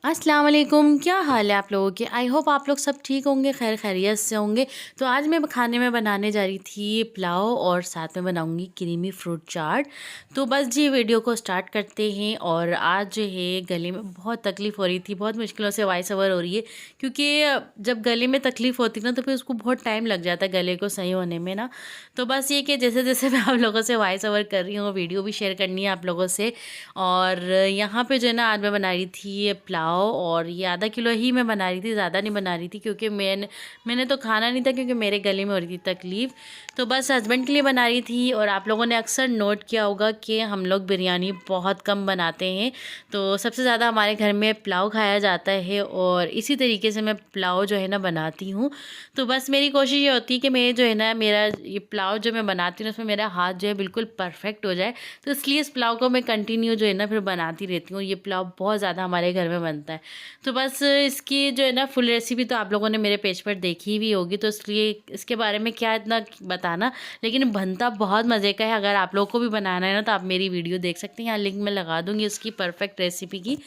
अस्सलाम वालेकुम, क्या हाल है आप लोगों के। आई होप आप लोग सब ठीक होंगे, खैर खैरियत से होंगे। तो आज मैं खाने में बनाने जा रही थी पुलाव और साथ में बनाऊंगी क्रीमी फ्रूट चाट। तो बस जी वीडियो को स्टार्ट करते हैं। और आज जो है गले में बहुत तकलीफ़ हो रही थी, बहुत मुश्किलों से वॉइस ओवर हो रही है, क्योंकि जब गले में तकलीफ़ होती ना तो फिर उसको बहुत टाइम लग जाता है गले को सही होने में ना। तो बस ये कि जैसे जैसे मैं आप लोगों से वॉइस ओवर कर रही हूँ, वीडियो भी शेयर करनी है आप लोगों से। और यहाँ पे जो है ना आज मैं बना रही थी ये पुलाव, और ये आधा किलो ही मैं बना रही थी, ज़्यादा नहीं बना रही थी, क्योंकि मैंने तो खाना नहीं था, क्योंकि मेरे गले में हो रही थी तकलीफ़। तो बस हस्बैंड के लिए बना रही थी। और आप लोगों ने अक्सर नोट किया होगा कि हम लोग बिरयानी बहुत कम बनाते हैं, तो सबसे ज़्यादा हमारे घर में पुलाव खाया जाता है, और इसी तरीके से मैं पुलाव जो है ना बनाती हूँ। तो बस मेरी कोशिश ये होती है कि मैं जो है ना मेरा ये पुलाव जो मैं बनाती हूँ उसमें मेरा हाथ जो है बिल्कुल परफेक्ट हो जाए। तो इसलिए इस पुलाव को मैं कंटिन्यू जो है ना फिर बनाती रहती हूँ। ये पुलाव बहुत ज़्यादा हमारे घर में बनता है। तो बस इसकी जो है ना फुल रेसिपी तो आप लोगों ने मेरे पेज पर देखी भी होगी, तो इसलिए इसके बारे में क्या इतना बताना। लेकिन बनता बहुत मज़े का है। अगर आप लोगों को भी बनाना है ना तो आप मेरी वीडियो देख सकते हैं, यहाँ लिंक मैं लगा दूँगी उसकी परफेक्ट रेसिपी की।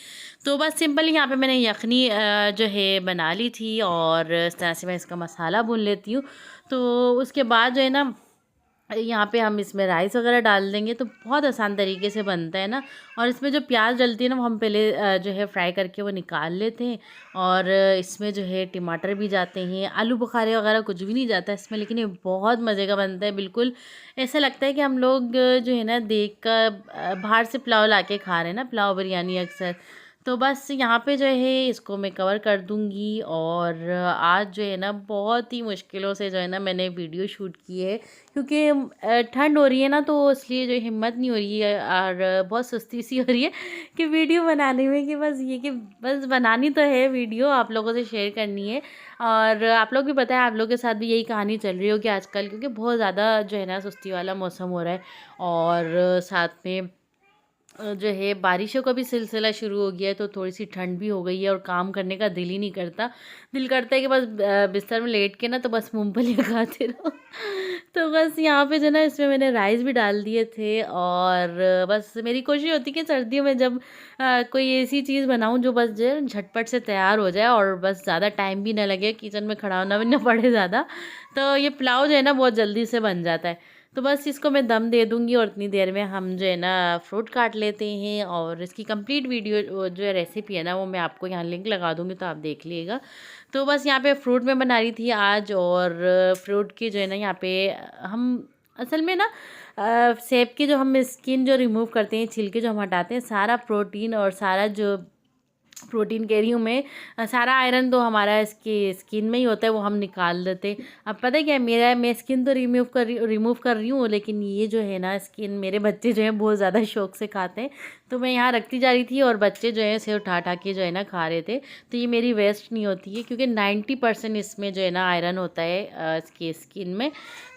तो बस सिंपल यहाँ पे मैंने यखनी जो है बना ली थी, और इस तरह से मैं इसका मसाला भून लेती हूँ। तो उसके बाद जो है ना यहाँ पे हम इसमें राइस वगैरह डाल देंगे, तो बहुत आसान तरीके से बनता है ना। और इसमें जो प्याज डलती है ना वो हम पहले जो है फ्राई करके वो निकाल लेते हैं। और इसमें जो है टमाटर भी जाते हैं, आलू बुखारे वगैरह कुछ भी नहीं जाता इसमें, लेकिन ये बहुत मज़े का बनता है। बिल्कुल ऐसा लगता है कि हम लोग जो है ना देख कर बाहर से पुलाव ला के खा रहे हैं ना, पुलाव बिरयानी अक्सर। तो बस यहाँ पे जो है इसको मैं कवर कर दूँगी। और आज जो है ना बहुत ही मुश्किलों से जो है ना मैंने वीडियो शूट की है, क्योंकि ठंड हो रही है ना, तो इसलिए जो हिम्मत नहीं हो रही है, और बहुत सुस्ती सी हो रही है कि वीडियो बनाने में, कि बस ये कि बस बनानी तो है, वीडियो आप लोगों से शेयर करनी है। और आप लोग भी पता है, आप लोग के साथ भी यही कहानी चल रही होगी आजकल, क्योंकि बहुत ज़्यादा जो है ना सुस्ती वाला मौसम हो रहा है। और साथ में जो है बारिशों का भी सिलसिला शुरू हो गया है, तो थोड़ी सी ठंड भी हो गई है, और काम करने का दिल ही नहीं करता। दिल करता है कि बस बिस्तर में लेट के ना तो बस मूंगफली खाते रहो। तो बस यहाँ पे जो ना इसमें मैंने राइस भी डाल दिए थे। और बस मेरी कोशिश होती है कि सर्दियों में जब कोई ऐसी चीज़ बनाऊँ जो बस जो है झटपट से तैयार हो जाए, और बस ज़्यादा टाइम भी ना लगे, किचन में खड़ा होना भी ना पड़े ज़्यादा। तो ये पुलाव जो है ना बहुत जल्दी से बन जाता है। तो बस इसको मैं दम दे दूँगी, और इतनी देर में हम जो है ना फ्रूट काट लेते हैं। और इसकी कंप्लीट वीडियो जो है रेसिपी है ना वो मैं आपको यहाँ लिंक लगा दूँगी, तो आप देख लीजिएगा। तो बस यहाँ पे फ्रूट मैं बना रही थी आज। और फ्रूट की जो है ना यहाँ पे हम असल में ना सेब की जो हम स्किन जो रिमूव करते हैं, छिलके जो हम हटाते हैं, सारा प्रोटीन और सारा जो प्रोटीन कह रही हूँ मैं, सारा आयरन तो हमारा इसकी स्किन में ही होता है, वो हम निकाल देते। अब पता है क्या है, मेरा मैं स्किन तो रिमूव कर रही हूँ, लेकिन ये जो है ना स्किन मेरे बच्चे जो हैं बहुत ज़्यादा शौक से खाते हैं। तो मैं यहाँ रखती जा रही थी, और बच्चे जो है इसे उठा उठा के जो है ना खा रहे थे। तो ये मेरी वेस्ट नहीं होती है, क्योंकि 90% इसमें जो है ना आयरन होता है इसकी स्किन में।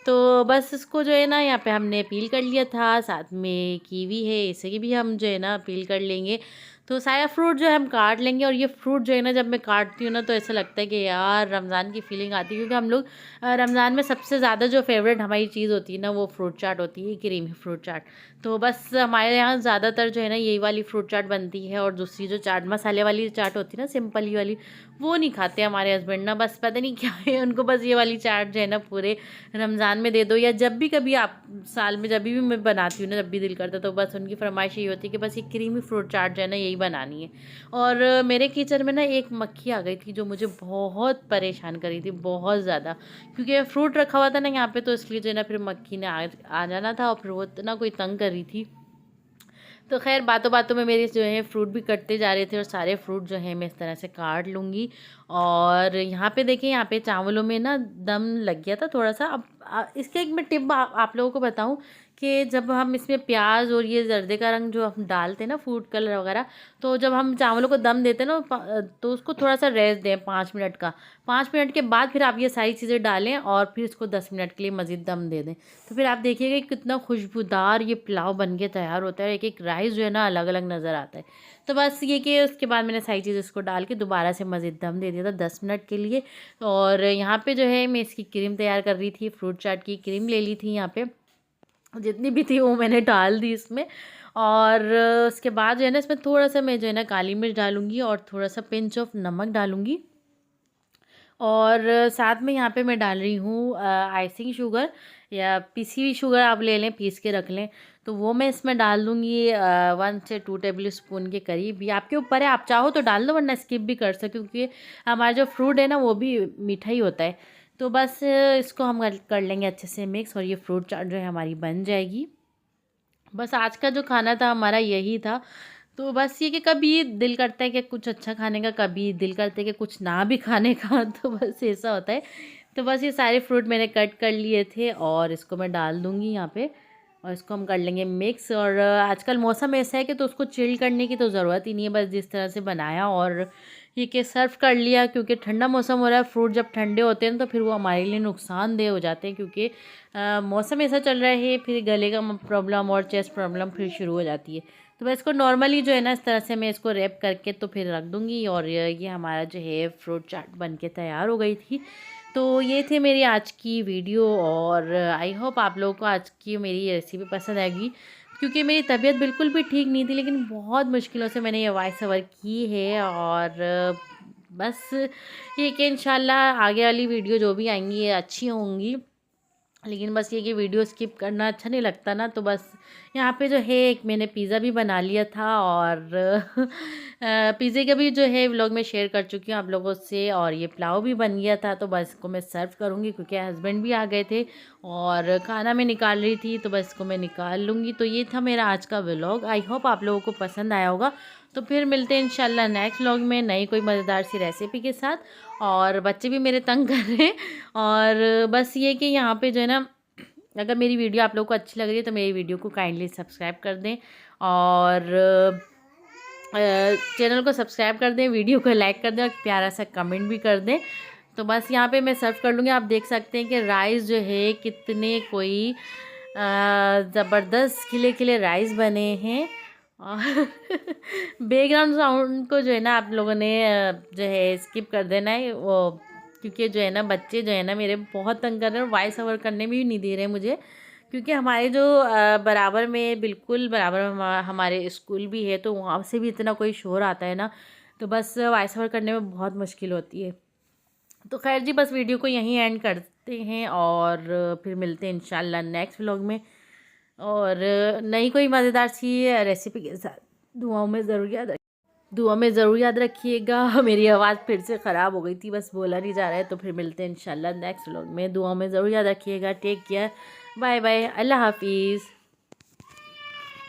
तो बस इसको जो है ना यहाँ पे हमने पील कर लिया था। साथ में कीवी है, इसे की भी हम जो है ना पील कर लेंगे। तो सारा फ्रूट जो है हम काट लेंगे। और ये फ्रूट जो है ना जब मैं काटती हूँ ना तो ऐसा लगता है कि यार रमज़ान की फीलिंग आती है, क्योंकि हम लोग रमज़ान में सबसे ज़्यादा जो फेवरेट हमारी चीज़ होती है ना वो फ्रूट चाट होती है, क्रीमी फ्रूट चाट। तो बस हमारे यहाँ ज़्यादातर जो है ना यही वाली फ्रूट चाट बनती है। और दूसरी जो चाट मसाले वाली चाट होती है ना, सिंपल ही वाली, वो नहीं खाते हमारे हस्बैंड ना। बस पता नहीं क्या है उनको, बस ये वाली चाट जो है ना पूरे रमज़ान में दे दो, या जब भी कभी आप साल में जब भी मैं बनाती हूँ ना, जब भी दिल करता है, तो बस उनकी फरमाइश यही होती है कि बस ये क्रीमी फ्रूट चाट जो है ना यही बनानी है। और मेरे किचन में ना एक मक्खी आ गई थी जो मुझे बहुत परेशान करी थी, बहुत ज़्यादा, क्योंकि फ्रूट रखा हुआ था ना यहाँ पे, तो इसलिए जो है ना फिर मक्खी ने आ जाना था, और फिर वो इतना कोई तंग कर रही थी। तो खैर बातों बातों में मेरे जो है फ्रूट भी कटते जा रहे थे, और सारे फ्रूट जो है मैं इस तरह से काट लूँगी। और यहाँ पे देखिए, यहाँ पे चावलों में ना दम लग गया था थोड़ा सा। अब इसके एक मैं टिप आप लोगों को बताऊँ, कि जब हम इसमें प्याज और ये जर्दे का रंग जो हम डालते हैं ना, फूड कलर वगैरह, तो जब हम चावलों को दम देते हैं ना तो उसको थोड़ा सा रेस्ट दें 5 मिनट का। 5 मिनट के बाद फिर आप ये सारी चीज़ें डालें, और फिर इसको 10 मिनट के लिए मज़ीद दम दे दें। तो फिर आप देखिएगा कि कितना खुशबूदार ये पुलाव बन के तैयार होता है, एक एक राइस जो है ना अलग अलग नज़र आता है। तो बस ये कि उसके बाद मैंने सारी चीज़ इसको डाल के दोबारा से मज़ीद दम दे दिया था 10 मिनट के लिए। और यहाँ पे जो है मैं इसकी क्रीम तैयार कर रही थी, फ्रूट चाट की क्रीम ले ली थी यहाँ पे, जितनी भी थी वो मैंने डाल दी इसमें। और उसके बाद जो है ना इसमें थोड़ा सा मैं जो है ना काली मिर्च डालूँगी और थोड़ा सा पिंच ऑफ नमक डालूँगी। और साथ में यहाँ पे मैं डाल रही हूँ आइसिंग शुगर या पिसी हुई शुगर आप ले लें, पीस के रख लें। तो वो मैं इसमें डाल दूँगी 1 से 2 टेबल स्पून के करीब। ये आपके ऊपर है, आप चाहो तो डाल दो वरना स्किप भी कर सकते हो, क्योंकि हमारा जो फ्रूट है ना वो भी मीठा ही होता है। तो बस इसको हम कर लेंगे अच्छे से मिक्स और ये फ्रूट चाट जो है हमारी बन जाएगी। बस आज का जो खाना था हमारा यही था। तो बस ये कि कभी दिल करता है कि कुछ अच्छा खाने का, कभी दिल करता है कि कुछ ना भी खाने का तो बस ऐसा होता है। तो बस ये सारे फ्रूट मैंने कट कर लिए थे और इसको मैं डाल दूँगी यहाँ पे और इसको हम कर लेंगे मिक्स। और आजकल मौसम ऐसा है कि तो उसको चिल करने की तो ज़रूरत ही नहीं है, बस जिस तरह से बनाया और ये कि सर्व कर लिया। क्योंकि ठंडा मौसम हो रहा है, फ्रूट जब ठंडे होते हैं तो फिर वो हमारे लिए नुकसानदेह हो जाते हैं, क्योंकि मौसम ऐसा चल रहा है, फिर गले का प्रॉब्लम और चेस्ट प्रॉब्लम फिर शुरू हो जाती है। तो मैं इसको नॉर्मली जो है ना इस तरह से मैं इसको रैप करके तो फिर रख दूँगी और ये हमारा जो है फ्रूट चाट बन के तैयार हो गई थी। तो ये थी मेरी आज की वीडियो और आई होप आप लोगों को आज की मेरी रेसिपी पसंद आएगी। क्योंकि मेरी तबीयत बिल्कुल भी ठीक नहीं थी, लेकिन बहुत मुश्किलों से मैंने ये वॉइस ओवर की है। और बस ये कि इंशाल्लाह आगे वाली वीडियो जो भी आएंगी ये अच्छी होंगी। लेकिन बस ये कि वीडियो स्किप करना अच्छा नहीं लगता ना, तो बस यहाँ पे जो है एक मैंने पिज़्ज़ा भी बना लिया था और पिज़्ज़े का भी जो है व्लॉग में शेयर कर चुकी हूँ आप लोगों से। और ये पुलाव भी बन गया था, तो बस इसको मैं सर्व करूँगी क्योंकि हस्बैंड भी आ गए थे और खाना मैं निकाल रही थी, तो बस इसको मैं निकाल लूँगी। तो ये था मेरा आज का व्लॉग। आई होप आप लोगों को पसंद आया होगा। तो फिर मिलते हैं इंशाल्लाह नेक्स्ट व्लॉग में नई कोई मज़ेदार सी रेसिपी के साथ। और बच्चे भी मेरे तंग कर रहे हैं। और बस ये कि यहाँ पे जो है ना, अगर मेरी वीडियो आप लोगों को अच्छी लग रही है तो मेरी वीडियो को काइंडली सब्सक्राइब कर दें और चैनल को सब्सक्राइब कर दें, वीडियो को लाइक कर दें और प्यारा सा कमेंट भी कर दें। तो बस यहाँ पे मैं सर्व कर लूँगी। आप देख सकते हैं कि राइस जो है कितने कोई ज़बरदस्त खिले खिले राइस बने हैं। और बैकग्राउंड साउंड को जो है ना आप लोगों ने जो है स्किप कर देना है वो, क्योंकि जो है ना बच्चे जो है ना मेरे बहुत तंग कर रहे हैं और वॉइस ओवर करने में भी नहीं दे रहे मुझे। क्योंकि हमारे जो बराबर में, बिल्कुल बराबर में हमारे स्कूल भी है, तो वहाँ से भी इतना कोई शोर आता है ना, तो बस वॉइस ओवर करने में बहुत मुश्किल होती है। तो खैर जी, बस वीडियो को यहीं एंड करते हैं और फिर मिलते हैं इंशाल्लाह नेक्स्ट व्लॉग में और नई कोई मज़ेदार सी रेसिपी के साथ। दुआ में ज़रूर याद रखिएगा। मेरी आवाज़ फिर से ख़राब हो गई थी, बस बोला नहीं जा रहा है। तो फिर मिलते हैं इंशाल्लाह नेक्स्ट व्लॉग में। दुआ में ज़रूर याद रखिएगा। टेक केयर, बाय बाय, अल्लाह हाफिज़।